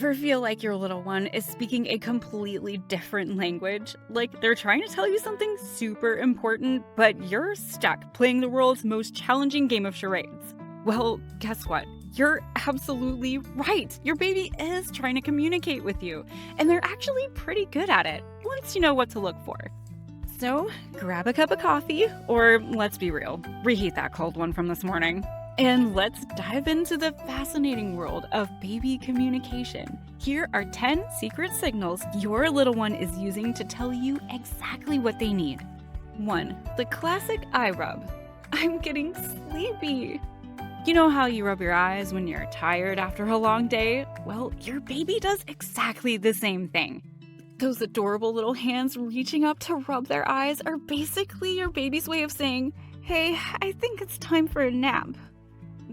Ever feel like your little one is speaking a completely different language? Like they're trying to tell you something super important, but you're stuck playing the world's most challenging game of charades? Well, guess what? You're absolutely right. Your baby is trying to communicate with you, and they're actually pretty good at it once you know what to look for. So, grab a cup of coffee, or let's be real, reheat that cold one from this morning. And let's dive into the fascinating world of baby communication. Here are 10 secret signals your little one is using to tell you exactly what they need. 1. The classic eye rub. I'm getting sleepy. You know how you rub your eyes when you're tired after a long day? Well, your baby does exactly the same thing. Those adorable little hands reaching up to rub their eyes are basically your baby's way of saying, "Hey, I think it's time for a nap."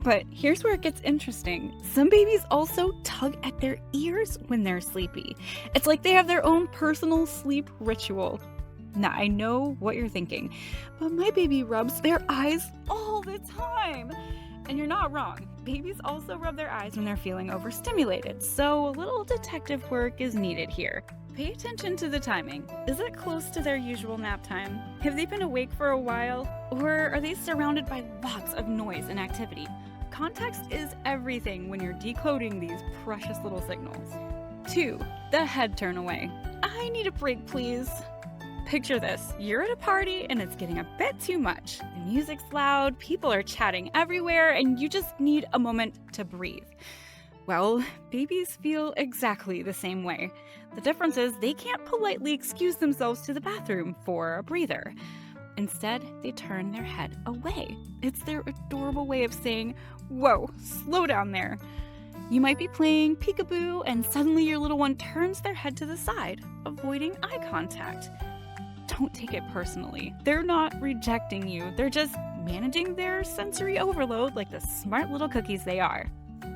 But here's where it gets interesting. Some babies also tug at their ears when they're sleepy. It's like they have their own personal sleep ritual. Now, I know what you're thinking, but my baby rubs their eyes all the time. And you're not wrong. Babies also rub their eyes when they're feeling overstimulated, so a little detective work is needed here. Pay attention to the timing. Is it close to their usual nap time? Have they been awake for a while? Or are they surrounded by lots of noise and activity? Context is everything when you're decoding these precious little signals. 2. The head turn away. I need a break, please. Picture this. You're at a party and it's getting a bit too much. The music's loud, people are chatting everywhere, and you just need a moment to breathe. Well, babies feel exactly the same way. The difference is they can't politely excuse themselves to the bathroom for a breather. Instead, they turn their head away. It's their adorable way of saying, "Whoa, slow down there." You might be playing peekaboo and suddenly your little one turns their head to the side, avoiding eye contact. Don't take it personally. They're not rejecting you. They're just managing their sensory overload like the smart little cookies they are.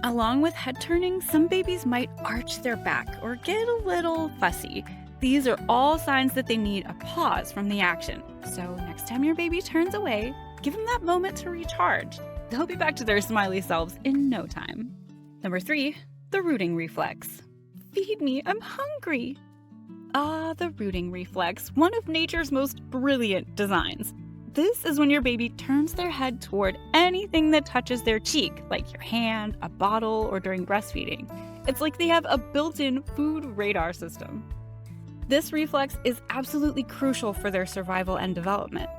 Along with head turning, some babies might arch their back or get a little fussy. These are all signs that they need a pause from the action. So next time your baby turns away, give them that moment to recharge. They'll be back to their smiley selves in no time. Number 3, the rooting reflex. Feed me, I'm hungry. The rooting reflex, one of nature's most brilliant designs. This is when your baby turns their head toward anything that touches their cheek, like your hand, a bottle, or during breastfeeding. It's like they have a built-in food radar system. This reflex is absolutely crucial for their survival and development.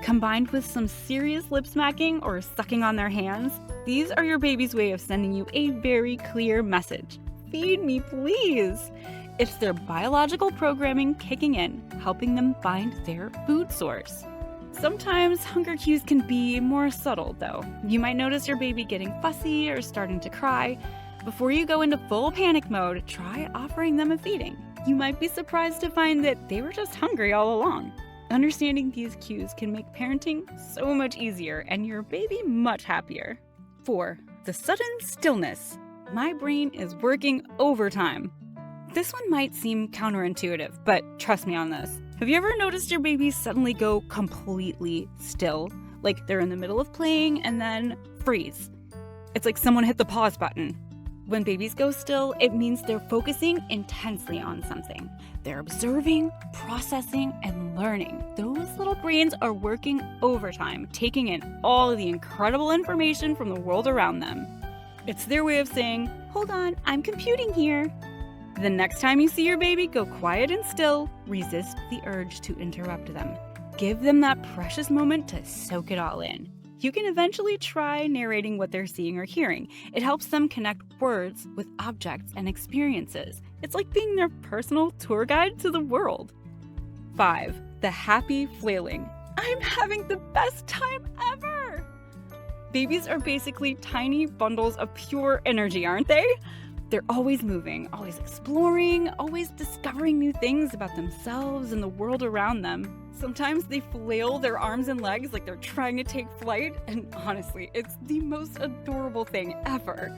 Combined with some serious lip smacking or sucking on their hands, these are your baby's way of sending you a very clear message. Feed me, please! It's their biological programming kicking in, helping them find their food source. Sometimes hunger cues can be more subtle, though. You might notice your baby getting fussy or starting to cry. Before you go into full panic mode, try offering them a feeding. You might be surprised to find that they were just hungry all along. Understanding these cues can make parenting so much easier and your baby much happier. 4. The sudden stillness. My brain is working overtime. This one might seem counterintuitive, but trust me on this. Have you ever noticed your baby suddenly go completely still? Like they're in the middle of playing and then freeze. It's like someone hit the pause button. When babies go still, it means they're focusing intensely on something. They're observing, processing, and learning. Those little brains are working overtime, taking in all of the incredible information from the world around them. It's their way of saying, "Hold on, I'm computing here." The next time you see your baby go quiet and still, resist the urge to interrupt them. Give them that precious moment to soak it all in. You can eventually try narrating what they're seeing or hearing. It helps them connect words with objects and experiences. It's like being their personal tour guide to the world. 5. The happy flailing. I'm having the best time ever! Babies are basically tiny bundles of pure energy, aren't they? They're always moving, always exploring, always discovering new things about themselves and the world around them. Sometimes they flail their arms and legs like they're trying to take flight, and honestly, it's the most adorable thing ever.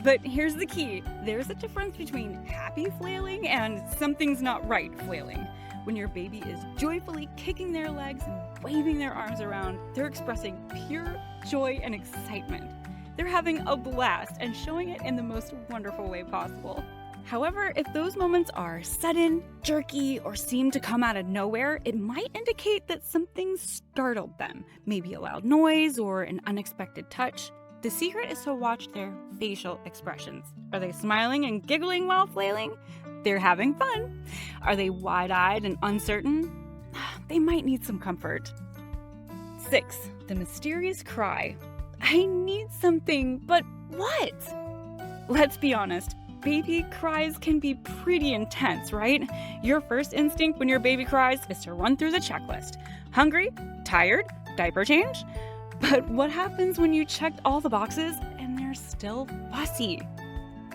But here's the key. There's a difference between happy flailing and something's not right flailing. When your baby is joyfully kicking their legs and waving their arms around, they're expressing pure joy and excitement. They're having a blast and showing it in the most wonderful way possible. However, if those moments are sudden, jerky, or seem to come out of nowhere, it might indicate that something startled them, maybe a loud noise or an unexpected touch. The secret is to watch their facial expressions. Are they smiling and giggling while flailing? They're having fun. Are they wide-eyed and uncertain? They might need some comfort. 6. The mysterious cry. I need something, but what? Let's be honest. Baby cries can be pretty intense, right? Your first instinct when your baby cries is to run through the checklist. Hungry? Tired? Diaper change? But what happens when you checked all the boxes and they're still fussy?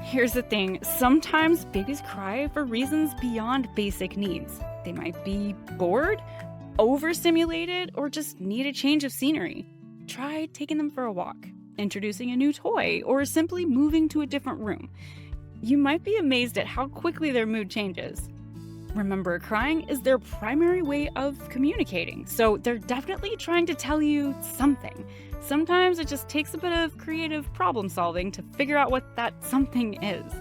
Here's the thing, sometimes babies cry for reasons beyond basic needs. They might be bored, overstimulated, or just need a change of scenery. Try taking them for a walk, introducing a new toy, or simply moving to a different room. You might be amazed at how quickly their mood changes. Remember, crying is their primary way of communicating, so they're definitely trying to tell you something. Sometimes it just takes a bit of creative problem solving to figure out what that something is.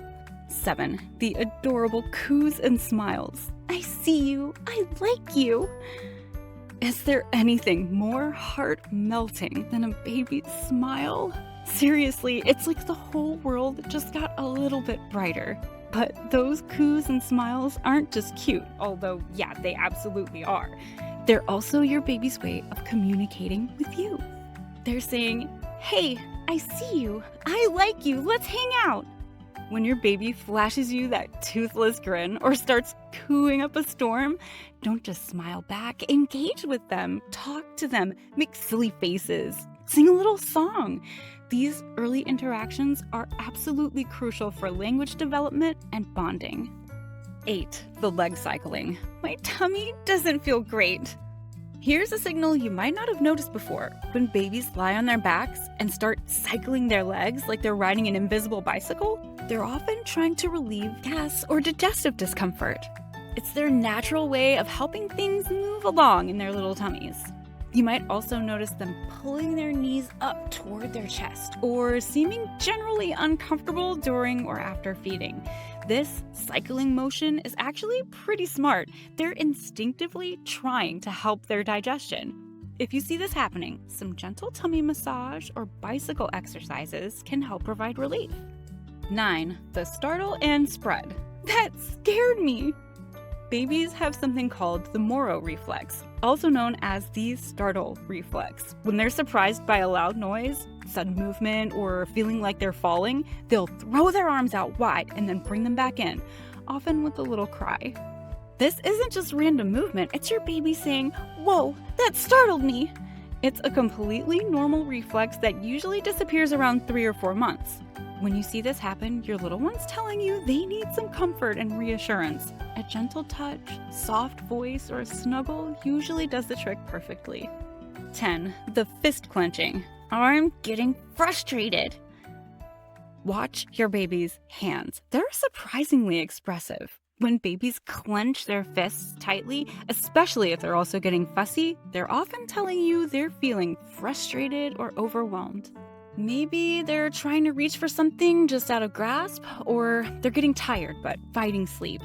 7. The adorable coos and smiles. I see you. I like you. Is there anything more heart-melting than a baby's smile? Seriously, it's like the whole world just got a little bit brighter. But those coos and smiles aren't just cute, although, yeah, they absolutely are. They're also your baby's way of communicating with you. They're saying, hey, I see you. I like you. Let's hang out. When your baby flashes you that toothless grin or starts cooing up a storm, don't just smile back. Engage with them. Talk to them. Make silly faces. Sing a little song. These early interactions are absolutely crucial for language development and bonding. 8. The leg cycling. My tummy doesn't feel great. Here's a signal you might not have noticed before. When babies lie on their backs and start cycling their legs like they're riding an invisible bicycle, they're often trying to relieve gas or digestive discomfort. It's their natural way of helping things move along in their little tummies. You might also notice them pulling their knees up toward their chest or seeming generally uncomfortable during or after feeding. This cycling motion is actually pretty smart. They're instinctively trying to help their digestion. If you see this happening, some gentle tummy massage or bicycle exercises can help provide relief. 9. The startle and spread. That scared me! Babies have something called the Moro reflex, also known as the startle reflex. When they're surprised by a loud noise, sudden movement, or feeling like they're falling, they'll throw their arms out wide and then bring them back in, often with a little cry. This isn't just random movement, it's your baby saying, "Whoa, that startled me!" It's a completely normal reflex that usually disappears around 3 or 4 months. When you see this happen, your little one's telling you they need some comfort and reassurance. A gentle touch, soft voice, or a snuggle usually does the trick perfectly. 10. The fist clenching. I'm getting frustrated. Watch your baby's hands. They're surprisingly expressive. When babies clench their fists tightly, especially if they're also getting fussy, they're often telling you they're feeling frustrated or overwhelmed. Maybe they're trying to reach for something just out of grasp, or they're getting tired but fighting sleep.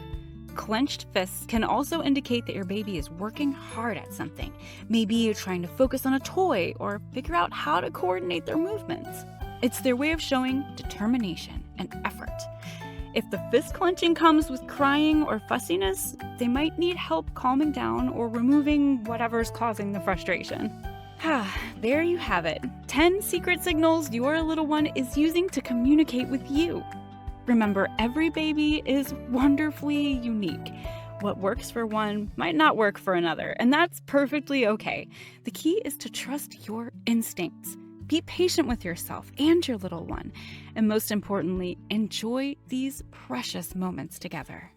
Clenched fists can also indicate that your baby is working hard at something. Maybe you're trying to focus on a toy or figure out how to coordinate their movements. It's their way of showing determination and effort. If the fist clenching comes with crying or fussiness, they might need help calming down or removing whatever's causing the frustration. There you have it. 10 secret signals your little one is using to communicate with you. Remember, every baby is wonderfully unique. What works for one might not work for another, and that's perfectly okay. The key is to trust your instincts. Be patient with yourself and your little one, and most importantly, enjoy these precious moments together.